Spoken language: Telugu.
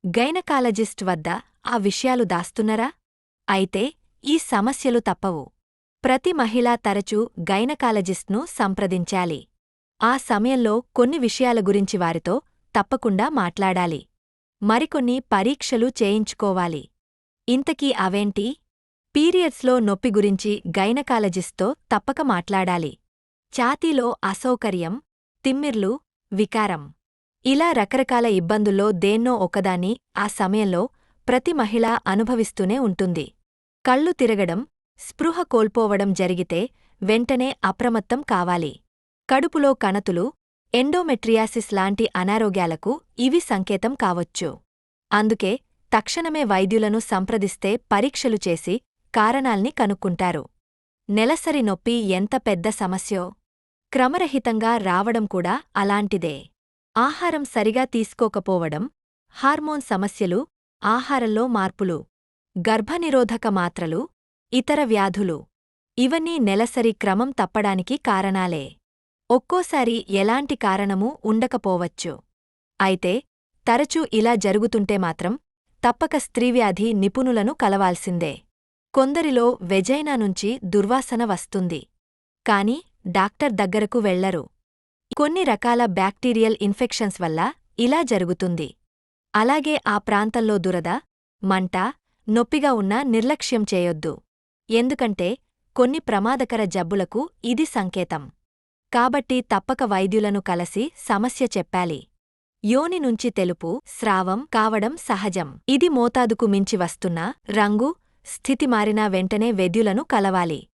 గైనకాలజిస్ట్ వద్ద ఆ విషయాలు దాస్తున్నరా? అయితే ఈ సమస్యలు తప్పవు. ప్రతి మహిళ తరచూ గైనకాలజిస్ట్ను సంప్రదించాలి. ఆ సమయంలో కొన్ని విషయాల గురించి వారితో తప్పకుండా మాట్లాడాలి. మరికొన్ని పరీక్షలు చేయించుకోవాలి. ఇంతకీ అవేంటి? పీరియడ్స్లో నొప్పి గురించి గైనకాలజిస్ట్తో తప్పక మాట్లాడాలి. ఛాతీలో అసౌకర్యం, తిమ్మిర్లు, వికారం, ఇలా రకరకాల ఇబ్బందుల్లో దేన్నో ఒకదాన్ని ఆ సమయంలో ప్రతి మహిళ అనుభవిస్తూనే ఉంటుంది. కళ్ళు తిరగడం, స్పృహ కోల్పోవడం జరిగితే వెంటనే అప్రమత్తం కావాలి. కడుపులో కణతులు, ఎండోమెట్రియాసిస్ లాంటి అనారోగ్యాలకు ఇవి సంకేతం కావొచ్చు. అందుకే తక్షణమే వైద్యులను సంప్రదిస్తే పరీక్షలు చేసి కారణాల్ని కనుక్కుంటారు. నెలసరి నొప్పి ఎంత పెద్ద సమస్యో, క్రమరహితంగా రావడం కూడా అలాంటిదే. ఆహారం సరిగా తీసుకోకపోవడం, హార్మోన్ సమస్యలు, ఆహారంలో మార్పులు, గర్భనిరోధక మాత్రలు, ఇతర వ్యాధులు, ఇవన్నీ నెలసరి క్రమం తప్పడానికి కారణాలే. ఒక్కోసారి ఎలాంటి కారణమూ ఉండకపోవచ్చు. అయితే తరచూ ఇలా జరుగుతుంటే మాత్రం తప్పక స్త్రీవ్యాధి నిపుణులను కలవాల్సిందే. కొందరిలో వెజైనా నుంచి దుర్వాసన వస్తుంది. కాని డాక్టర్ దగ్గరకు వెళ్లరు. కొన్ని రకాల బ్యాక్టీరియల్ ఇన్ఫెక్షన్స్ వల్ల ఇలా జరుగుతుంది. అలాగే ఆ ప్రాంతంలో దురద, మంట, నొప్పిగా ఉన్నా నిర్లక్ష్యం చేయొద్దు. ఎందుకంటే కొన్ని ప్రమాదకర జబ్బులకు ఇది సంకేతం. కాబట్టి తప్పక వైద్యులను కలసి సమస్య చెప్పాలి. యోని నుంచి తెలుపు, స్రావం కావడం సహజం. ఇది మోతాదుకు మించి వస్తున్నా, రంగు, స్థితి మారినా వెంటనే వైద్యులను కలవాలి.